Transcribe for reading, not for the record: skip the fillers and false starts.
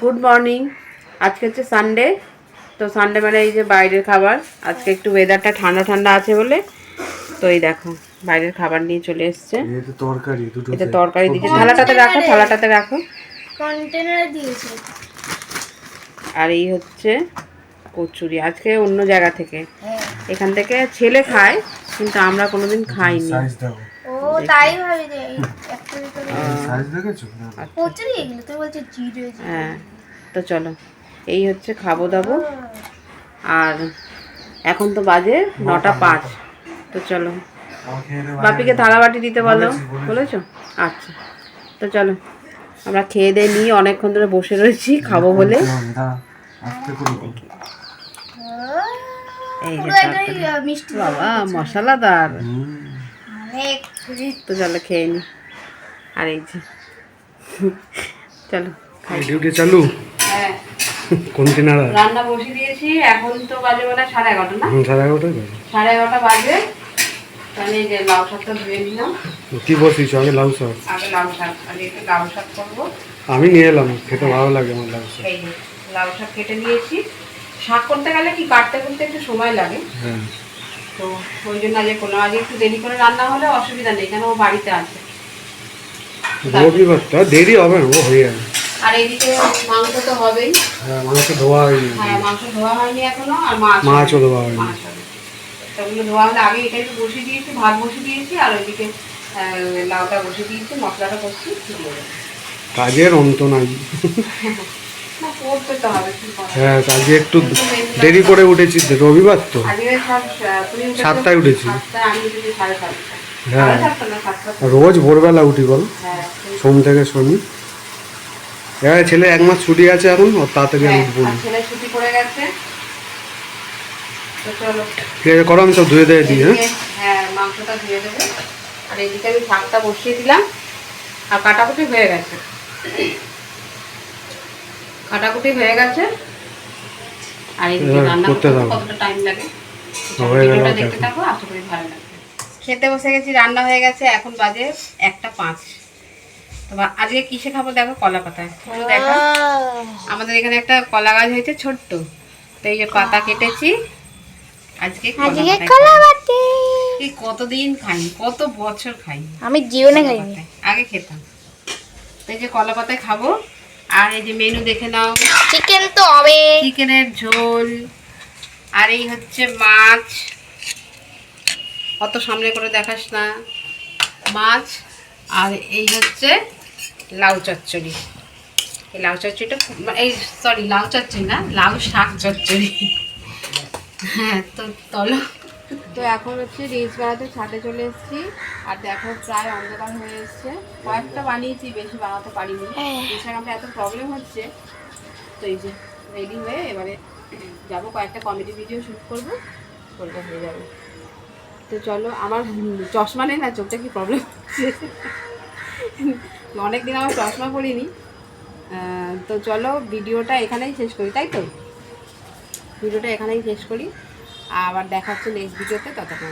Good morning. আজকে হচ্ছে Sunday, তো সানডে মানে এই যে বাইরের খাবার। আজকে একটু ওয়েদারটা ঠান্ডা ঠান্ডা আছে বলে তো এই দেখো বাইরের খাবার নিয়ে চলে এসছে। এটা তরকারি দিয়েছে, থালাটাতে রাখো, থালাটাতে রাখো। কন্টেনারে দিয়েছে। আর এই হচ্ছে কচুরি, আজকে অন্য জায়গা থেকে। এখান থেকে ছেলে খায় কিন্তু আমরা কোনোদিন খাইনি। ও তাই ভাবি যে একটা ভিতরে সাইজ দেখেছো কচুরি এগুলো তো বলছে জিরো। হ্যাঁ, তো চলো এই হচ্ছে খাবো দাবো। আর এখন তো বাজে 9:05। তো চলো বাপিকে থালা বাটি দিতে বলো, বলেছো? আচ্ছা, তো চলো আমরা খেয়ে দিয়ে নিয়ে অনেকক্ষণ ধরে বসে রয়েছি খাবো বলে। এই যে মিষ্টি বাবা মশলাদার। তো চলো খেয়ে নি। আর এই যে চলো ডিউটি চালু। হ্যাঁ, কন্টেনার রান্না বসিয়ে দিয়েছি। এখন তো বাজে বেলা 11:30 না? 11:30 11:30 বাজে। তাহলে এই যে লাউ শাকটা ধুয়ে নিলাম। কি বসিয়েছো? আগে লাউ শাক। আগে লাউ শাক, আগে একটু লাউ শাক করবো। আমি নিয়ে এলাম, খেতে ভালো লাগে আমার লাউ শাক। এই যে লাউ শাক কেটে নিয়েছি। শাক করতে গেলে কি কাটতে করতে একটু সময় লাগে। হ্যাঁ, তো ওই জন্য আজকে একটু দেরি করে রান্না হলে অসুবিধা নেই, কেন ও বাড়িতে আছে। রবিবারটা দেরি হবে না, ও হয়ে যাবে। আর এইদিকে মাংস তো হবেই। হ্যাঁ, মাংস ধোয়া হয়নি। হ্যাঁ, মাংস ধোয়া হয়নি এখনো। আর মাছও ধোয়া হয়নি। ওগুলো ধোয়া হলে আগে এটা একটু বসিয়ে দিয়েছি, ভাত বসিয়ে দিয়েছি। আর ওইদিকে লাউটা বসিয়ে দিয়েছি, মশলাটা করছি। কাজের অন্ত নাই। না, করতে তো হবে, কি করা। হ্যাঁ, আজকে একটু দেরি করে উঠেছি, রবিবার তো। আজকে তুমি 7টায় উঠেছি। 7টায়, আমি উঠেছি 7:30টায়। হ্যাঁ, 7:30 না, 7টা। রোজ ভোরবেলা উঠি বল, হ্যাঁ, সোম থেকে শনি। হ্যাঁ, ছেলে 1 মাস ছুটি আছে এখন, ওর তাড়াতাড়ি আমি উঠবো না। ছেলে ছুটি পড়ে গেছে। তো চলো ঠিক আছে, করো, আমি সব ধুয়ে দিয়ে দিই। হ্যাঁ, মাংসটা ধুয়ে দেবে। আর এইদিকে আমি শাকটা বসিয়ে দিলাম। আর কাটাকুটি হয়ে গেছে, কাটাকুটি হয়ে গেছে। আর এইদিকে রান্না করতে কতটা টাইম লাগে ভিডিওটা দেখতে থাকো, আশা করি ভালো লাগবে। খেতে বসে গেছি, রান্না হয়ে গেছে। এখন বাজে 1:05। তো আজকে কিসে খাবো দেখো, কলা পাতায়। দেখো আমাদের এখানে একটা কলা গাছ হয়েছে ছোট্ট, তো এই যে পাতা কেটেছি। আজকে কলা বাটি কতদিন খাইনি, কত বছর খাইনি আমি জীবনে খাইনি, আগে খেতাম। তো এই যে কলা পাতায় খাবো। আর এই যে মেনু দেখে নাও, চিকেন তো হবে, চিকেনের ঝোল। আর এই হচ্ছে মাছ, অত সামনে করে দেখাস না, মাছ। আর এই হচ্ছে লাউ চচ্চড়ি। এই লাউ চচ্চড়িটা লাউ চচ্চড়ি না, লাউ শাক চচ্চড়ি। হ্যাঁ, তো চলো। তো এখন হচ্ছে রিলস বানাতে ছাদে চলে এসেছি। আর দেখো প্রায় অন্ধকার হয়ে এসছে। কয়েকটা বানিয়েছি, বেশি বানাতে পারিনি, ইনস্টাগ্রামে এত প্রবলেম হচ্ছে। তো এই যে রেডি হয়ে এবারে যাবো, কয়েকটা কমেডি ভিডিও শ্যুট করবো, করলে হয়ে যাবে। তো চলো, আমার চশমা নেই না, চোখটা কি প্রবলেম হচ্ছে। অনেকদিন আমার চশমা পরিনি। তো চলো ভিডিওটা এখানেই শেষ করি, তাই তো? ভিডিওটা এখানেই শেষ করি, আবার দেখা হচ্ছে নেক্সট ভিডিওতে। ততক্ষণ